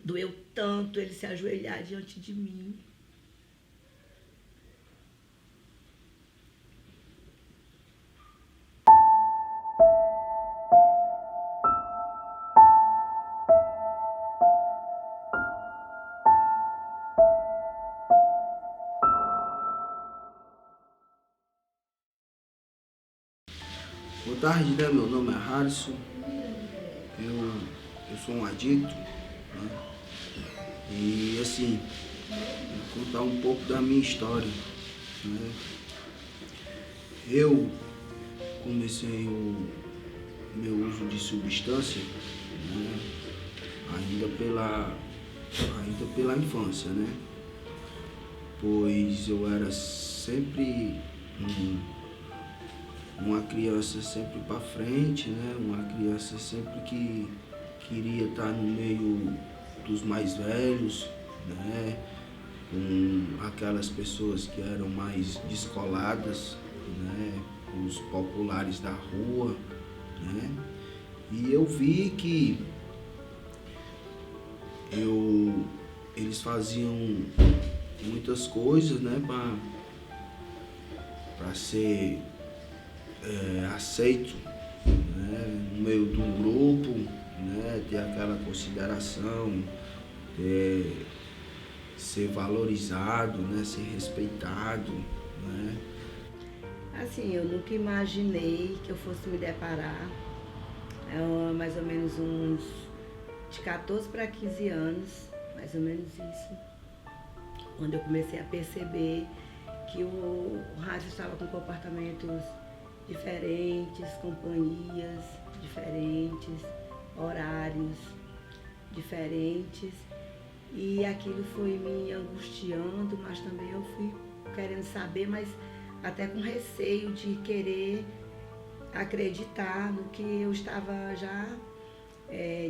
Doeu tanto ele se ajoelhar diante de mim. Boa tarde, né? Meu nome é Harrison. Eu sou um adicto, né? E assim, vou contar um pouco da minha história, né? Eu comecei o meu uso de substância, né? ainda pela infância, né? Pois eu era sempre uma criança sempre para frente, né? Uma criança sempre que queria estar no meio dos mais velhos, né? Com aquelas pessoas que eram mais descoladas, né? Os populares da rua, né? E eu vi que eles faziam muitas coisas, né? Para ser aceito, né, no meio de um grupo, né, ter aquela consideração, ser valorizado, né, ser respeitado, né. Assim, eu nunca imaginei que eu fosse me deparar, mais ou menos uns de 14 para 15 anos, mais ou menos isso, quando eu comecei a perceber que o Harrison estava com comportamentos diferentes, companhias diferentes, horários diferentes, e aquilo foi me angustiando, mas também eu fui querendo saber, mas até com receio de querer acreditar no que eu estava já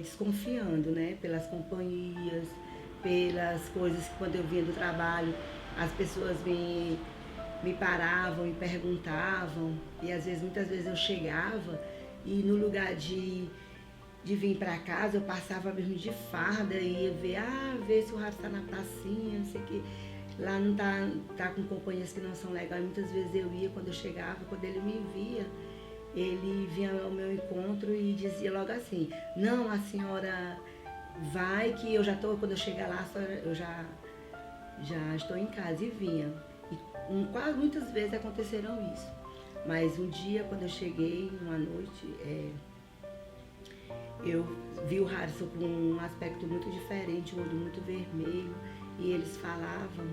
desconfiando, né? Pelas companhias, pelas coisas que quando eu vinha do trabalho, as pessoas me paravam e perguntavam, e às vezes, muitas vezes eu chegava e no lugar de vir para casa, eu passava mesmo de farda e ia ver se o Rafa tá na pracinha, não sei o que. Lá não tá com companhias que não são legais. Muitas vezes eu ia, quando eu chegava, quando ele me via, ele vinha ao meu encontro e dizia logo assim: não, a senhora vai que eu já tô, quando eu chegar lá, eu já estou em casa. E vinha. E quase muitas vezes aconteceram isso. Mas um dia, quando eu cheguei, uma noite, eu vi o Harrison com um aspecto muito diferente, um olho muito vermelho, e eles falavam,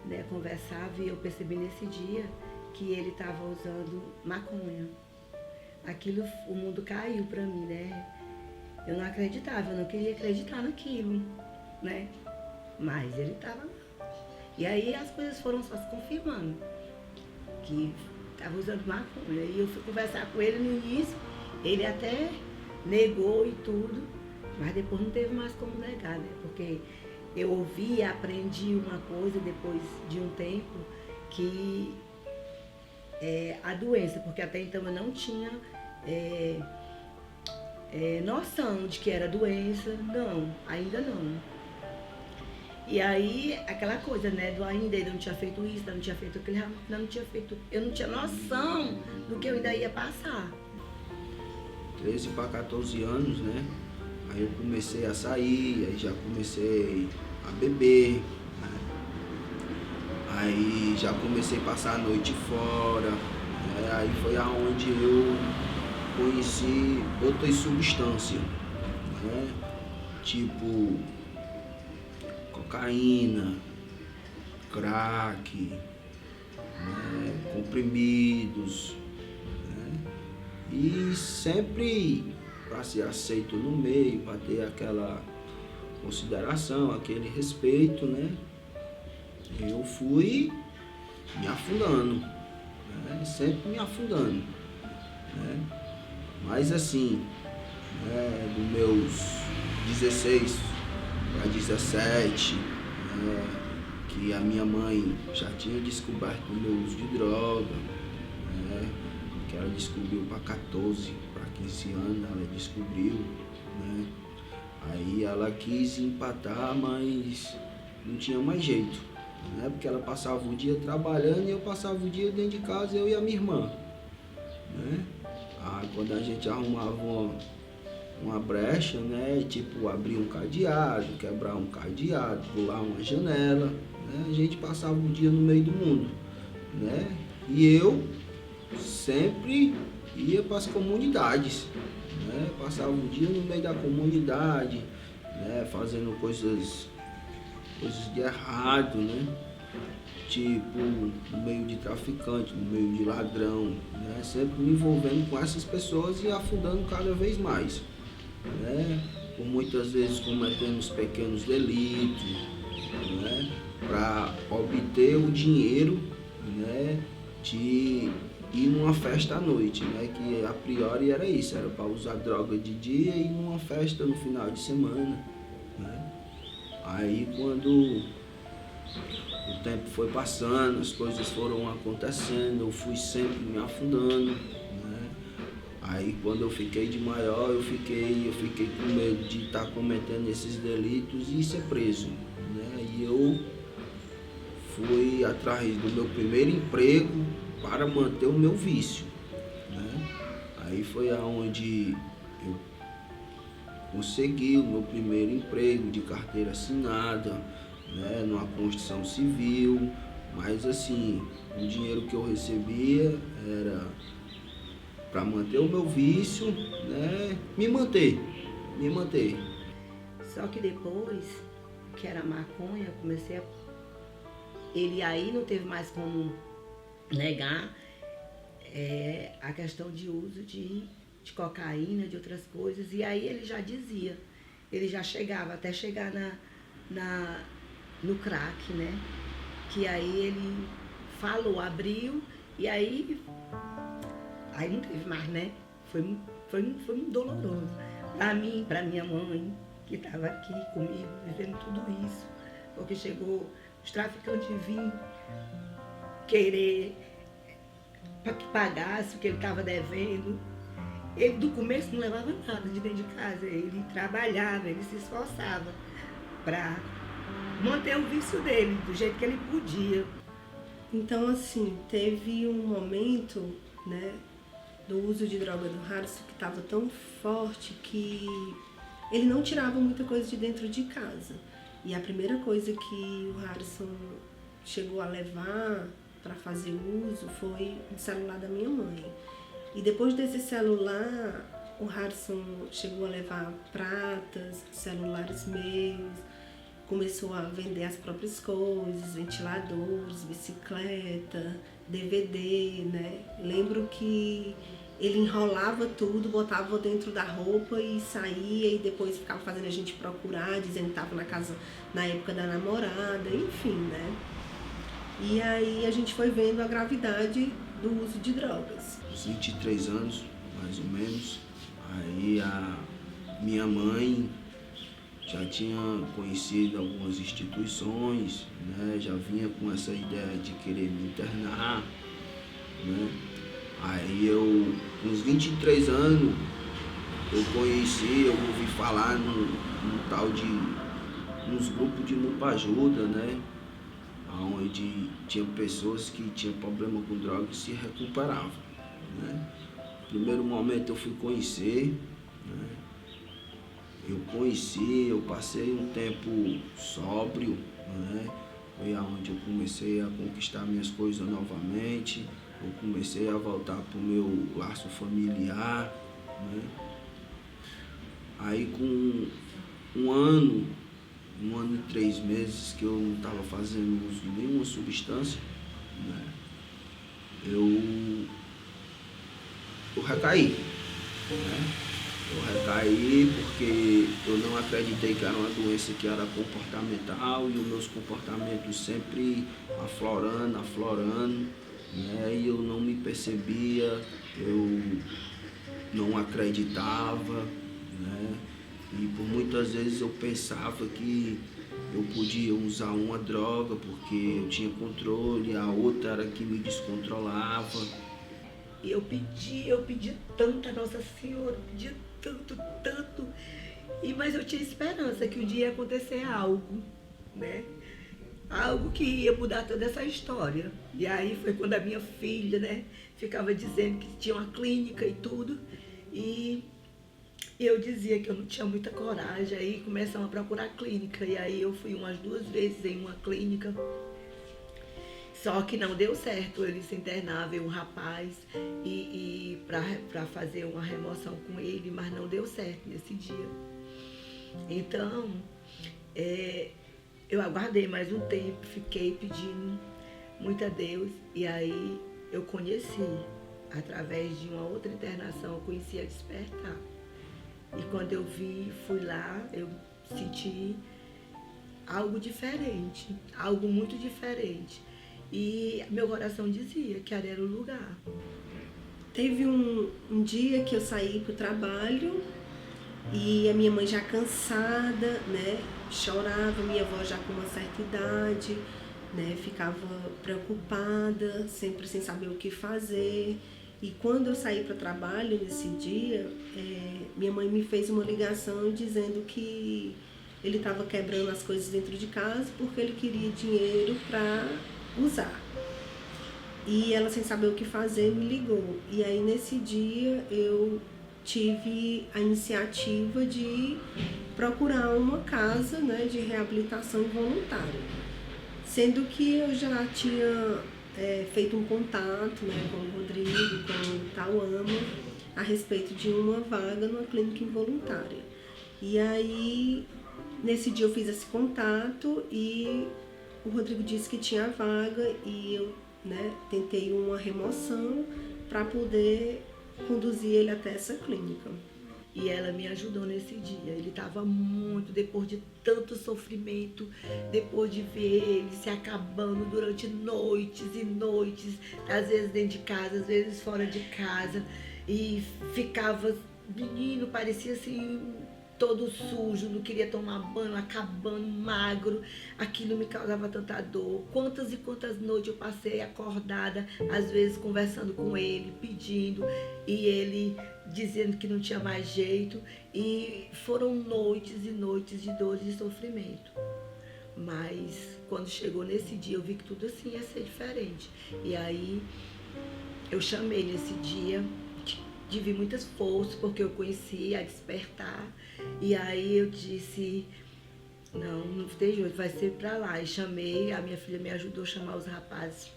né, conversavam, e eu percebi nesse dia que ele estava usando maconha. Aquilo, o mundo caiu para mim, né? Eu não acreditava, eu não queria acreditar naquilo, né? Mas ele estava lá. E aí as coisas foram só se confirmando, que estava usando maconha. E eu fui conversar com ele no início, ele até negou e tudo, mas depois não teve mais como negar, né? Porque eu ouvi e aprendi uma coisa depois de um tempo, que a doença, porque até então eu não tinha noção de que era doença, não, ainda não. E aí, aquela coisa, né, do ainda ele não tinha feito isso, não tinha feito aquilo, não tinha feito, eu não tinha noção do que eu ainda ia passar. 13 para 14 anos, né? Aí eu comecei a sair, aí já comecei a beber, né? Aí já comecei a passar a noite fora, né? Aí foi aonde eu conheci outras substâncias, né? Tipo cocaína, crack, né? Comprimidos, né? E sempre para ser aceito no meio, para ter aquela consideração, aquele respeito, né? Eu fui me afundando, né? Sempre me afundando, né? Mas assim, né? Dos meus 16 para 17, né? Que a minha mãe já tinha descoberto o meu uso de droga, né? Que ela descobriu para 14, para 15 anos, ela descobriu, né? Aí ela quis empatar, mas não tinha mais jeito, né? Porque ela passava o dia trabalhando e eu passava o dia dentro de casa, eu e a minha irmã, né? Aí quando a gente arrumava uma brecha, né? Tipo, abrir um cadeado, quebrar um cadeado, pular uma janela, né? A gente passava o dia no meio do mundo, né? E eu sempre ia para as comunidades, né? Passava o dia no meio da comunidade, né? Fazendo coisas de errado, né? Tipo, no meio de traficante, no meio de ladrão, né? Sempre me envolvendo com essas pessoas e afundando cada vez mais, né? Por muitas vezes cometendo os pequenos delitos, né? Para obter o dinheiro, né? De ir numa festa à noite, né? Que a priori era isso, era para usar droga de dia e ir numa festa no final de semana, né? Aí quando o tempo foi passando, as coisas foram acontecendo, eu fui sempre me afundando, né? Aí quando eu fiquei de maior, eu fiquei com medo de estar cometendo esses delitos e ser preso, né? E eu fui atrás do meu primeiro emprego para manter o meu vício, né? Aí foi aonde eu consegui o meu primeiro emprego de carteira assinada, né? Numa construção civil, mas assim, o dinheiro que eu recebia era para manter o meu vício, né? Me manter. Só que depois, que era maconha, eu comecei a... Ele aí não teve mais como negar a questão de uso de cocaína, de outras coisas. E aí ele já dizia, ele já chegava, até chegar no crack, né? Que aí ele falou, abriu, e aí não teve mais, né? Foi muito doloroso. Para mim, para minha mãe, que estava aqui comigo, vivendo tudo isso. Porque chegou os traficantes vir querer para que pagasse o que ele estava devendo. Ele do começo não levava nada de dentro de casa, ele trabalhava, ele se esforçava para manter o vício dele do jeito que ele podia. Então, assim, teve um momento, né, do uso de droga do Harrison que estava tão forte que ele não tirava muita coisa de dentro de casa. E a primeira coisa que o Harrison chegou a levar para fazer uso foi o celular da minha mãe. E depois desse celular, o Harrison chegou a levar pratas, celulares meus, começou a vender as próprias coisas, ventiladores, bicicleta, DVD, né? Lembro que ele enrolava tudo, botava dentro da roupa e saía, e depois ficava fazendo a gente procurar, dizendo que estava na casa na época da namorada, enfim, né? E aí a gente foi vendo a gravidade do uso de drogas. 23 anos, mais ou menos, aí a minha mãe já tinha conhecido algumas instituições, né? Já vinha com essa ideia de querer me internar, né? Aí eu, com uns 23 anos, eu ouvi falar num tal de, nos grupos de Mupajuda, né? Onde tinha pessoas que tinham problema com drogas e se recuperavam, né? No primeiro momento eu fui conhecer, né? Eu passei um tempo sóbrio, né? Foi aonde eu comecei a conquistar minhas coisas novamente, eu comecei a voltar para o meu laço familiar, né? Aí com um ano e 3 meses que eu não estava fazendo uso de nenhuma substância, né? Eu recaí, né? Eu recaí porque eu não acreditei que era uma doença que era comportamental, e os meus comportamentos sempre aflorando, né? E eu não me percebia, eu não acreditava, né? E por muitas vezes eu pensava que eu podia usar uma droga porque eu tinha controle, a outra era que me descontrolava. E eu pedi tanto a Nossa Senhora, eu pedi tanto, Mas eu tinha esperança que um dia ia acontecer algo, né? Algo que ia mudar toda essa história. E aí foi quando a minha filha, né, ficava dizendo que tinha uma clínica e tudo. E eu dizia que eu não tinha muita coragem. Aí começamos a procurar clínica. E aí eu fui umas 2 vezes em uma clínica. Só que não deu certo. Ele se internava, um rapaz, para fazer uma remoção com ele, mas não deu certo nesse dia. Então, eu aguardei mais um tempo, fiquei pedindo muito a Deus, e aí eu conheci, através de uma outra internação, eu conheci a Despertar. E quando eu vi, fui lá, eu senti algo diferente, algo muito diferente. E meu coração dizia que era o lugar. Teve um dia que eu saí para o trabalho e a minha mãe já cansada, né, chorava, minha avó já com uma certa idade, né, ficava preocupada, sempre sem saber o que fazer. E quando eu saí para o trabalho nesse dia, minha mãe me fez uma ligação dizendo que ele estava quebrando as coisas dentro de casa porque ele queria dinheiro para usar. E ela, sem saber o que fazer, me ligou. E aí nesse dia eu tive a iniciativa de procurar uma casa, né, de reabilitação voluntária. Sendo que eu já tinha feito um contato, né, com o Rodrigo, com o Tauama, a respeito de uma vaga numa clínica involuntária. E aí, nesse dia eu fiz esse contato e o Rodrigo disse que tinha vaga e eu, né, tentei uma remoção para poder conduzir ele até essa clínica. E ela me ajudou nesse dia. Ele estava muito, depois de tanto sofrimento, depois de ver ele se acabando durante noites e noites, às vezes dentro de casa, às vezes fora de casa, e ficava, menino, parecia assim, todo sujo, não queria tomar banho, acabando, magro. Aquilo me causava tanta dor. Quantas e quantas noites eu passei acordada, às vezes conversando com ele, pedindo, e ele dizendo que não tinha mais jeito. E foram noites e noites de dor e de sofrimento. Mas quando chegou nesse dia, eu vi que tudo assim ia ser diferente. E aí eu chamei nesse dia, tive muitas forças, porque eu conheci a Despertar. E aí eu disse, não tem jeito, vai ser pra lá. E chamei, a minha filha me ajudou a chamar os rapazes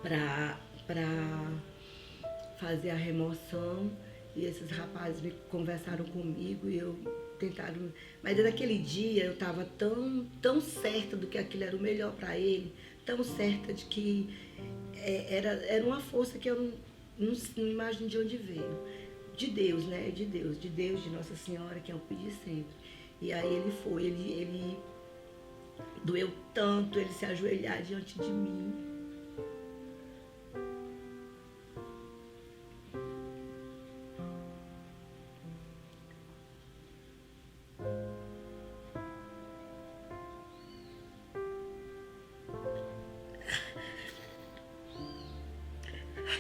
pra fazer a remoção. E esses rapazes conversaram comigo e eu tentaram. Mas naquele dia eu estava tão certa do que aquilo era o melhor para ele, tão certa de que era uma força que eu não imagino de onde veio. De Deus, né? De Deus, de Nossa Senhora, que é o pedir sempre. E aí ele foi, ele doeu tanto ele se ajoelhar diante de mim.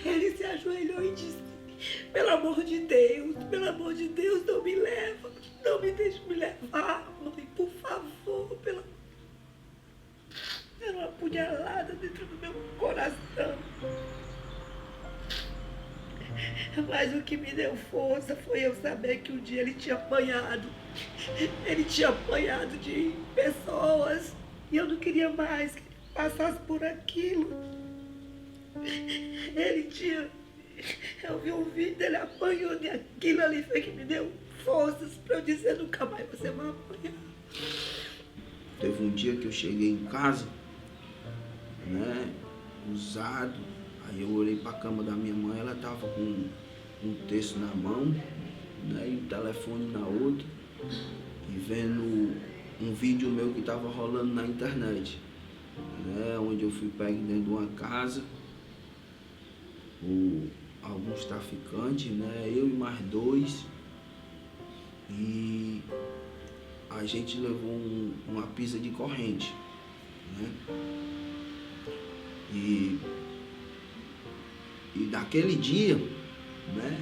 Ele se ajoelhou e disse, pelo amor de Deus, não me leva, não me deixe me levar, mãe, por favor, Era uma punhalada dentro do meu coração. Mas o que me deu força foi eu saber que um dia ele tinha apanhado de pessoas, e eu não queria mais que ele passasse por aquilo. Eu vi um vídeo dele apanhando e aquilo ali foi que me deu forças para eu dizer nunca mais você vai apanhar. Teve um dia que eu cheguei em casa, né, usado, aí eu olhei para a cama da minha mãe, ela tava com um texto na mão, né, e o telefone na outra, e vendo um vídeo meu que tava rolando na internet, né, onde eu fui pego dentro de uma casa, alguns traficantes, né? Eu e mais 2, e a gente levou uma pisa de corrente, né? E daquele dia, né,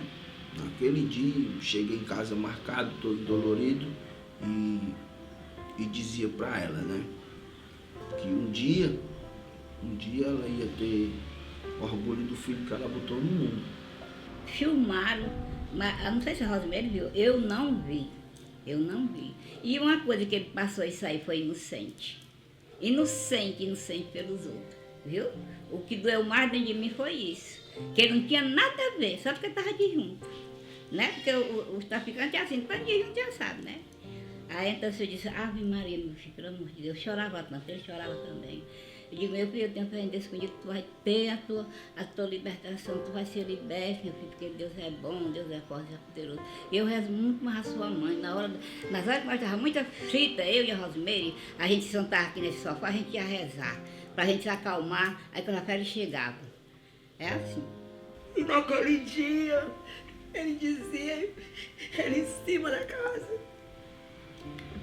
Naquele dia, eu cheguei em casa marcado, todo dolorido, e dizia para ela, né, que um dia ela ia ter orgulho do filho que ela botou no mundo. Filmaram, mas eu não sei se a Rosemary viu, eu não vi. E uma coisa que ele passou isso aí foi inocente. Inocente pelos outros, viu? O que doeu mais dentro de mim foi isso. Que ele não tinha nada a ver, só porque estava de junto. Né? Porque os traficantes é assim, tá de junto, já sabe, né? Aí então eu disse, Ave Maria, meu filho, pelo amor de Deus, eu chorava tanto, ele chorava também. Eu digo, meu filho, eu tenho fé em Deus comigo, tu vai ter a tua libertação, tu vai ser liberto, meu filho, porque Deus é bom, Deus é forte, Deus é poderoso. Eu rezo muito mais a sua mãe, nas horas que nós estávamos muito frita, eu e a Rosemary, a gente sentava aqui nesse sofá, a gente ia rezar, pra gente se acalmar, aí quando a férias chegava. É assim. E naquele dia, ele dizia, ele em cima da casa,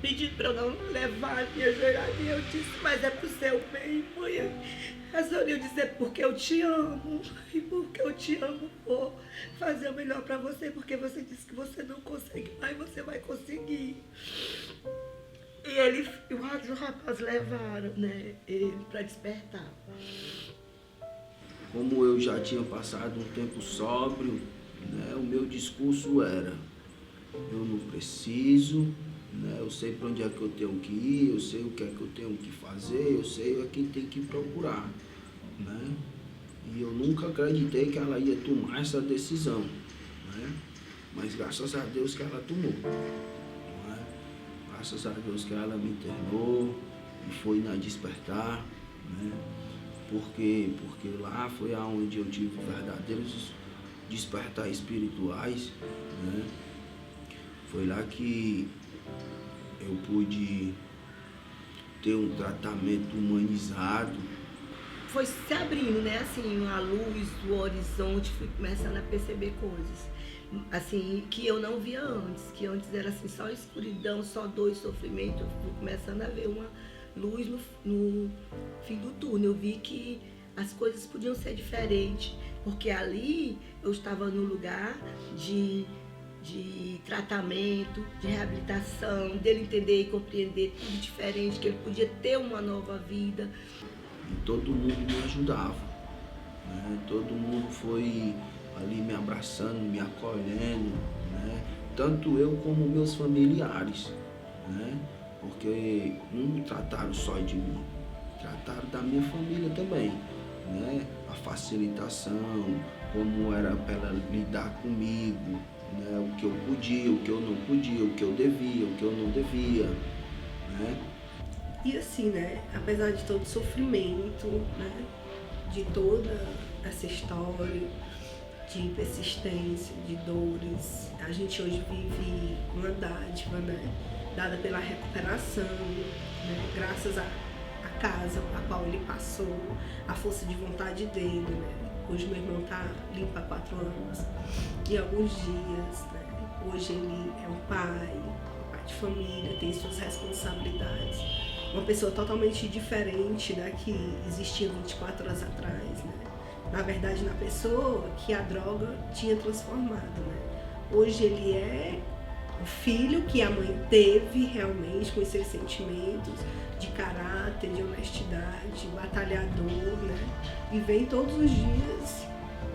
pedindo para eu não levar a minha joelharia. Eu disse, mas é pro seu bem, mãe. A senhora ia dizer porque eu te amo. E porque eu te amo, vou fazer o melhor para você. Porque você disse que você não consegue, mas você vai conseguir. E os rapazes levaram, né, ele para despertar. Como eu já tinha passado um tempo sóbrio, né, o meu discurso era, eu não preciso, né, eu sei para onde é que eu tenho que ir, eu sei o que é que eu tenho que fazer, eu sei a quem tem que procurar, né? E eu nunca acreditei que ela ia tomar essa decisão, né? Mas graças a Deus que ela tomou, né? Graças a Deus que ela me internou e foi na Despertar, né? Porque lá foi aonde eu tive verdadeiros despertar espirituais, né? Foi lá que eu pude ter um tratamento humanizado. Foi se abrindo, né, assim, a luz, o horizonte, fui começando a perceber coisas, assim, que eu não via antes, que antes era assim, só escuridão, só dor e sofrimento. Eu fui começando a ver uma luz no fim do túnel. Eu vi que as coisas podiam ser diferentes, porque ali eu estava no lugar de tratamento, de reabilitação, dele entender e compreender tudo diferente, que ele podia ter uma nova vida. E todo mundo me ajudava, né? Todo mundo foi ali me abraçando, me acolhendo, né? Tanto eu como meus familiares, né? Porque não trataram só de mim, trataram da minha família também, né? A facilitação, como era para ela lidar comigo, né? O que eu podia, o que eu não podia, o que eu devia, o que eu não devia, né? E assim, né, apesar de todo o sofrimento, né, de toda essa história de persistência, de dores, a gente hoje vive uma dádiva, né, dada pela recuperação, né, graças à casa a qual ele passou, a força de vontade dele, né. Hoje meu irmão tá limpo há 4 anos e alguns dias, né, hoje ele é um pai de família, tem suas responsabilidades. Uma pessoa totalmente diferente da que existia 24 horas atrás, né? Na verdade, na pessoa que a droga tinha transformado, né? Hoje ele é o filho que a mãe teve realmente, com esses sentimentos de caráter, de honestidade, batalhador, né? E vem todos os dias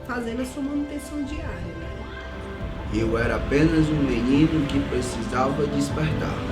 fazendo a sua manutenção diária, né? Eu era apenas um menino que precisava despertar.